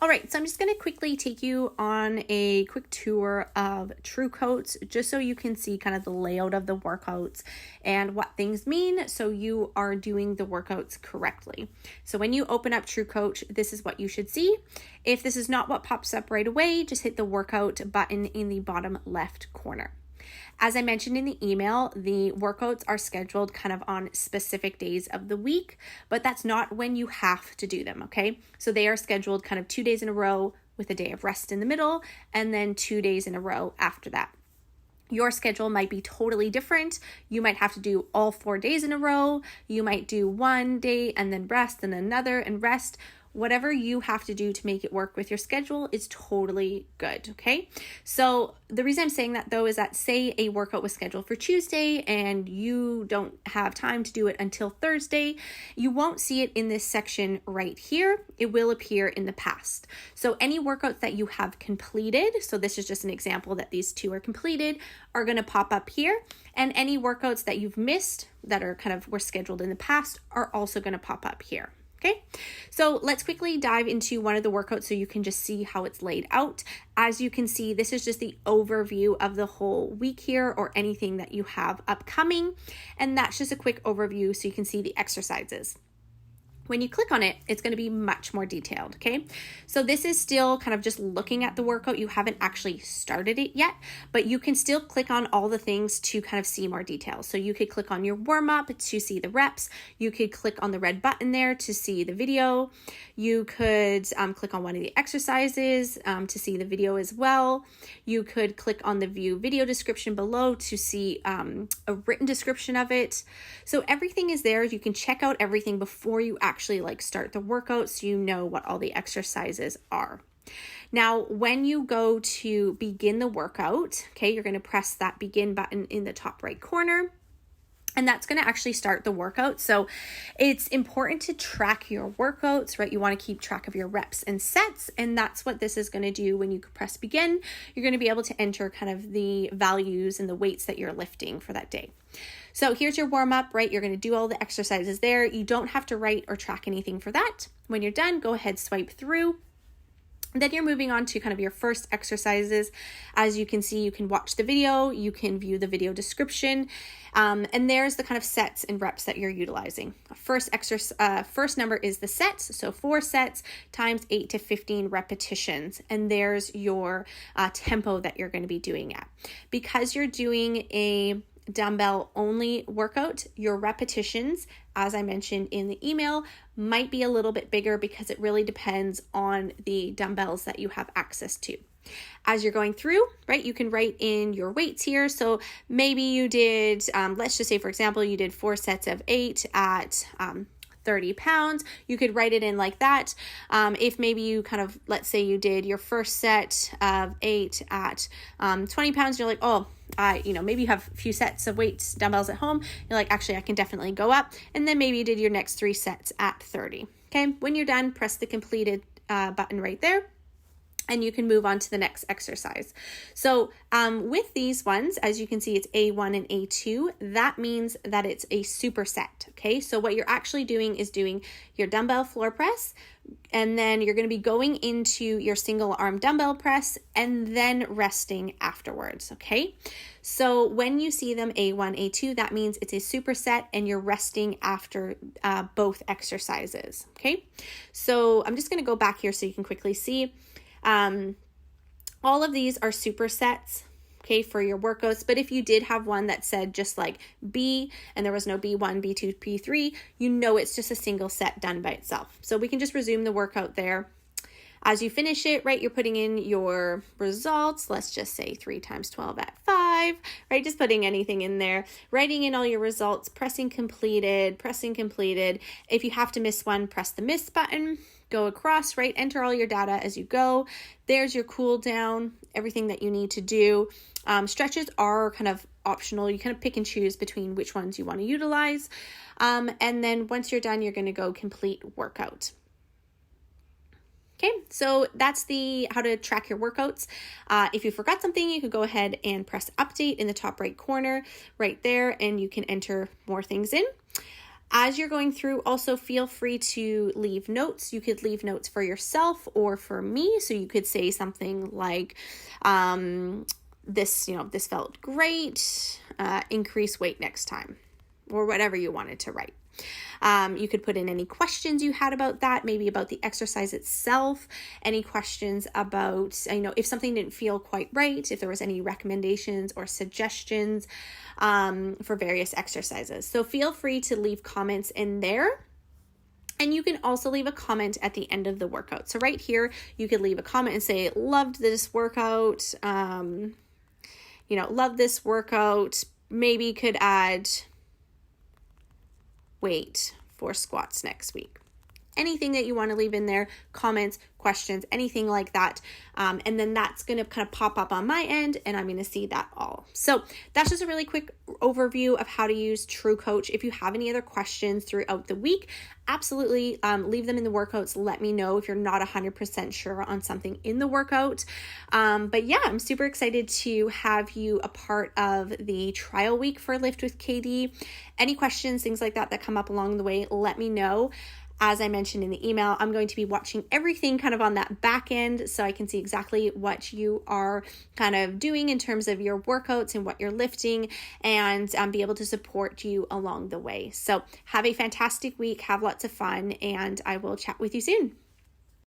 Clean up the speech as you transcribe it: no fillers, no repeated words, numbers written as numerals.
All right, so I'm just going to quickly take you on a quick tour of TrueCoach just so you can see kind of the layout of the workouts and what things mean so you are doing the workouts correctly. So when you open up TrueCoach, this is what you should see. If this is not what pops up right away, just hit the workout button in the bottom left corner. As I mentioned in the email, the workouts are scheduled kind of on specific days of the week, but that's not when you have to do them, okay? So they are scheduled kind of 2 days in a row with a day of rest in the middle, and then 2 days in a row after that. Your schedule might be totally different. You might have to do all 4 days in a row. You might do 1 day and then rest and another and rest. Whatever you have to do to make it work with your schedule is totally good, okay? So the reason I'm saying that though is that say a workout was scheduled for Tuesday and you don't have time to do it until Thursday, you won't see it in this section right here. It will appear in the past. So any workouts that you have completed, so this is just an example that these two are completed, are going to pop up here. And any workouts that you've missed that are kind of were scheduled in the past are also going to pop up here. Okay, so let's quickly dive into one of the workouts so you can just see how it's laid out. As you can see, this is just the overview of the whole week here or anything that you have upcoming. And that's just a quick overview so you can see the exercises. When you click on it, it's going to be much more detailed, okay? So this is still kind of just looking at the workout. You haven't actually started it yet, but you can still click on all the things to kind of see more details. So you could click on your warm-up to see the reps. You could click on the red button there to see the video. You could click on one of the exercises to see the video as well. You could click on the view video description below to see a written description of it. So everything is there. You can check out everything before you actually start the workout so you know what all the exercises are. Now, when you go to begin the workout, okay, you're going to press that begin button in the top right corner. And that's going to actually start the workout. So it's important to track your workouts, right? You want to keep track of your reps and sets. And that's what this is going to do when you press begin. You're going to be able to enter kind of the values and the weights that you're lifting for that day. So here's your warm up, right? You're going to do all the exercises there. You don't have to write or track anything for that. When you're done, go ahead, swipe through. Then you're moving on to kind of your first exercises. As you can see, you can watch the video, you can view the video description, and there's the kind of sets and reps that you're utilizing. First number is the sets, so 4 sets times 8 to 15 repetitions, and there's your tempo that you're going to be doing at. Because you're doing a dumbbell only workout, your repetitions, as I mentioned in the email, might be a little bit bigger because it really depends on the dumbbells that you have access to. As you're going through, right, you can write in your weights here. So maybe you did, let's just say, for example, you did 4 sets of 8 at 30 pounds. You could write it in like that. If maybe you kind of, let's say you did your first set of 8 at 20 pounds, you're like, oh, maybe you have a few sets of weights, dumbbells at home. You're like, actually, I can definitely go up. And then maybe you did your next 3 sets at 30. Okay. When you're done, press the completed button right there. And you can move on to the next exercise. So with these ones, as you can see, it's A1 and A2. That means that it's a superset, okay? So what you're actually doing is doing your dumbbell floor press, and then you're going to be going into your single arm dumbbell press and then resting afterwards, okay? So when you see them A1, A2, that means it's a superset and you're resting after both exercises, okay? So I'm just going to go back here so you can quickly see. All of these are supersets, okay, for your workouts. But if you did have one that said just like B and there was no B1, B2, B3, you know it's just a single set done by itself. So we can just resume the workout there. As you finish it, right, you're putting in your results. Let's just say 3 times 12 at 5, right? Just putting anything in there, writing in all your results, pressing completed. If you have to miss one, press the miss button, go across, right? Enter all your data as you go. There's your cool down, everything that you need to do. Stretches are kind of optional. You kind of pick and choose between which ones you want to utilize. And then once you're done, you're going to go complete workout. Okay, so that's how to track your workouts. If you forgot something, you could go ahead and press update in the top right corner right there, and you can enter more things in. As you're going through, also feel free to leave notes. You could leave notes for yourself or for me. So you could say something like, this felt great, increase weight next time, or whatever you wanted to write. You could put in any questions you had about that, maybe about the exercise itself, any questions about, if something didn't feel quite right, if there was any recommendations or suggestions for various exercises. So feel free to leave comments in there. And you can also leave a comment at the end of the workout. So right here, you could leave a comment and say, loved this workout, love this workout, maybe could add weight for squats next week. Anything that you want to leave in there, comments, questions, anything like that. And then that's going to kind of pop up on my end and I'm going to see that all. So that's just a really quick overview of how to use TrueCoach. If you have any other questions throughout the week, absolutely leave them in the workouts. Let me know if you're not 100% sure on something in the workout. But yeah, I'm super excited to have you a part of the trial week for Lift with KD. Any questions, things like that come up along the way, let me know. As I mentioned in the email, I'm going to be watching everything kind of on that back end so I can see exactly what you are kind of doing in terms of your workouts and what you're lifting and be able to support you along the way. So have a fantastic week, have lots of fun, and I will chat with you soon.